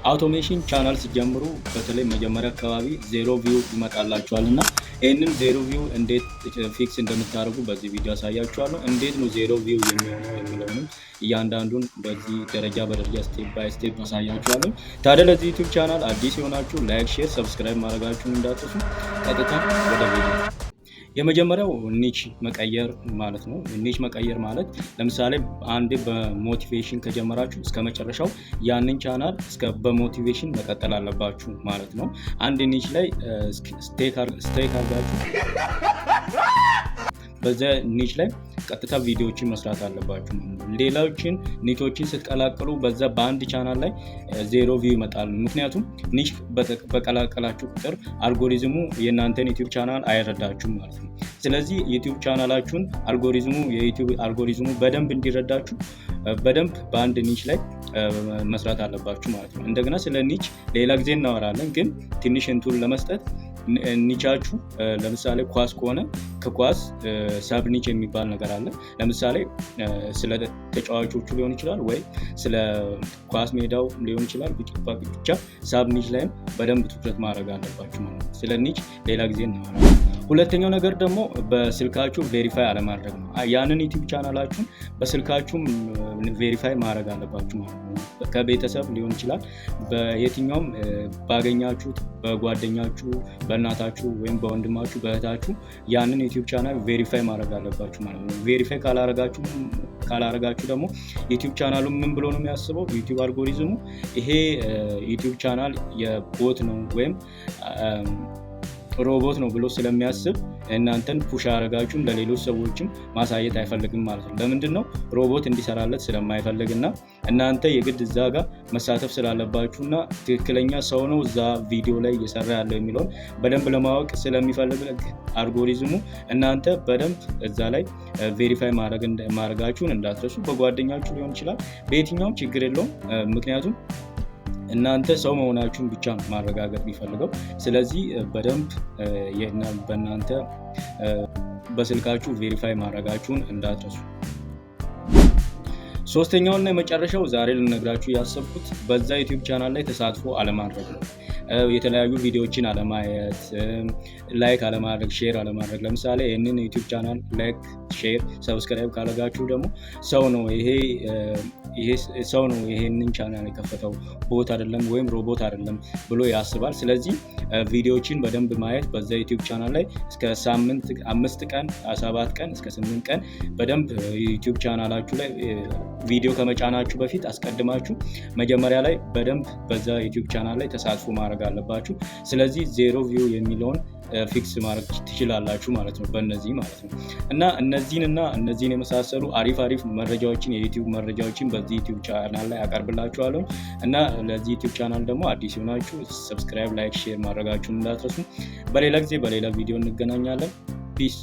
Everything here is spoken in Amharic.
አውቶሜሽን ቻናል ሲጀምሩ በተለይ መጀመሪያ አካባቢ ዜሮ ቪው ይመጣላችኋልና ይህንን ዜሮ ቪው እንዴት ፊክስ እንደምታደርጉ በዚህ ቪዲዮ አሳያችኋለሁ። እንዴት ነው ዜሮ ቪው የሚሆነው የሚለውንም እያንዳንዱን በዚህ ደረጃ በደረጃ ስቴፕ ባይ ስቴፕ አሳያችኋለሁ። ታዲያ ለዚህ ዩቲዩብ ቻናል አዲስ የሆናችሁ ላይክ፣ ሼር፣ ሰብስክራይብ ማድረጋችሁን እንዳትረሱ። ቀጥታ ወደ ቪዲዮ። የመጀመሪያው ኒች መቀየር ማለት ነው። ኒች መቀየር ማለት ለምሳሌ አንድ በሞቲቬሽን ከጀመራችሁ እስከ መጨረሻው ያንን ቻናል በሞቲቬሽን መቀጠል አለባችሁ ማለት ነው። አንድ ኒች ላይ ስቴክ አድርጋችሁ በዛ ኒች ላይ ቀጥታ ቪዲዮዎችን መስራት አለባችሁ። ሌሎችን ኒቾችን ስትቀላቀሉ በዛ በአንድ ቻናል ላይ ዜሮ ቪው ይመጣል። ምክንያቱም ኒች በቀላቀላችሁ ቁጥር አልጎሪዝሙ የእናንተን ዩቲዩብ ቻናል አይረዳችሁም ማለት ነው። ስለዚህ ዩቲዩብ ቻናላችሁን የዩቲዩብ አልጎሪዝሙ በደንብ እንዲረዳችሁ በደንብ በአንድ ኒች ላይ መስራት አለባችሁ ማለት ነው። እንደገና ስለ ኒች ሌላ ጊዜ እናወራለን፣ ግን ትንሽ እንቱን ለመስጠት ኒቻችሁ ለምሳሌ ኳስ ከሆነ ከኳስ ሰብ ኒች የሚባል ነገር አለ። ለምሳሌ ስለ ተጫዋቾቹ ሊሆን ይችላል ወይ ስለ ኳስ ሜዳው ሊሆን ይችላል። ብቻ ሰብ ኒች ላይም በደንብ ትኩረት ማድረግ አለባችሁ ማለት ነው። ስለ ኒች ሌላ ጊዜ እናወራለን። ሁለተኛው ነገር ደግሞ በስልካችሁ ቬሪፋይ አለማድረግ ነው። ያንን ዩቲዩብ ቻናላችሁን በስልካችሁም ቬሪፋይ ማድረግ አለባችሁ ማለት ነው። ከቤተሰብ ሊሆን ይችላል፣ በየትኛውም ባገኛችሁት በጓደኛችሁ፣ በእናታችሁ ወይም በወንድማችሁ፣ በእህታችሁ ያንን ዩቲዩብ ቻናል ቬሪፋይ ማድረግ አለባችሁ ማለት ነው። ቬሪፋይ ካላረጋችሁ ደግሞ ዩቲዩብ ቻናሉ ምን ብሎ ነው የሚያስበው? ዩቲዩብ አልጎሪዝሙ ይሄ ዩቲዩብ ቻናል የቦት ነው ወይም ሮቦት ነው ብሎ ስለሚያስብ እናንተን ፑሽ ያደረጋችሁም ለሌሎች ሰዎችም ማሳየት አይፈልግም ማለት ነው። ለምንድን ነው? ሮቦት እንዲሰራለት ስለማይፈልግና እናንተ የግድ እዛ ጋር መሳተፍ ስላለባችሁና ትክክለኛ ሰው ነው እዛ ቪዲዮ ላይ እየሰራ ያለው የሚለውን በደንብ ለማወቅ ስለሚፈልግ አልጎሪዝሙ እናንተ በደንብ እዛ ላይ ቬሪፋይ ማድረጋችሁን እንዳትረሱ። በጓደኛችሁ ሊሆን ይችላል፣ በየትኛውም ችግር የለውም። ምክንያቱም እናንተ ሰው መሆናችሁን ብቻ ማረጋገጥ ቢፈልገው። ስለዚህ በደንብ በእናንተ በስልካችሁ ቬሪፋይ ማድረጋችሁን እንዳትረሱ። ሶስተኛውና የመጨረሻው ዛሬ ልነግራችሁ ያሰብኩት በዛ ዩቲዩብ ቻናል ላይ ተሳትፎ አለማድረግ ነው። የተለያዩ ቪዲዮዎችን አለማየት፣ ላይክ አለማድረግ፣ ሼር አለማድረግ። ለምሳሌ ይህንን ዩቲዩብ ቻናል ላይክ፣ ሼር፣ ሰብስክራይብ ካለጋችሁ ደግሞ ሰው ነው ይሄንን ቻናል የከፈተው ቦት አይደለም ወይም ሮቦት አይደለም ብሎ ያስባል። ስለዚህ ቪዲዮዎችን በደንብ ማየት በዛ ዩቲዩብ ቻናል ላይ እስከ ሳምንት 5 ቀን 7 ቀን እስከ 8 ቀን በደንብ ዩቲዩብ ቻናላችሁ ላይ ቪዲዮ ከመጫናችሁ በፊት አስቀድማችሁ መጀመሪያ ላይ በደንብ በዛ ዩቲዩብ ቻናል ላይ ተሳትፎ ማድረግ አለባችሁ። ስለዚህ ዜሮ ቪው የሚለውን ፊክስ ማድረግ ትችላላችሁ ማለት ነው በእነዚህ ማለት ነው። እና እነዚህን የመሳሰሉ አሪፍ መረጃዎችን የዩቲዩብ መረጃዎችን በዚህ ዩቲዩብ ቻናል ላይ አቀርብላችኋለሁ። እና ለዚህ ዩቲዩብ ቻናል ደግሞ አዲስ ሆናችሁ ሰብስክራይብ፣ ላይክ፣ ሼር ማድረጋችሁን እንዳትረሱ። በሌላ ጊዜ በሌላ ቪዲዮ እንገናኛለን። ፒስ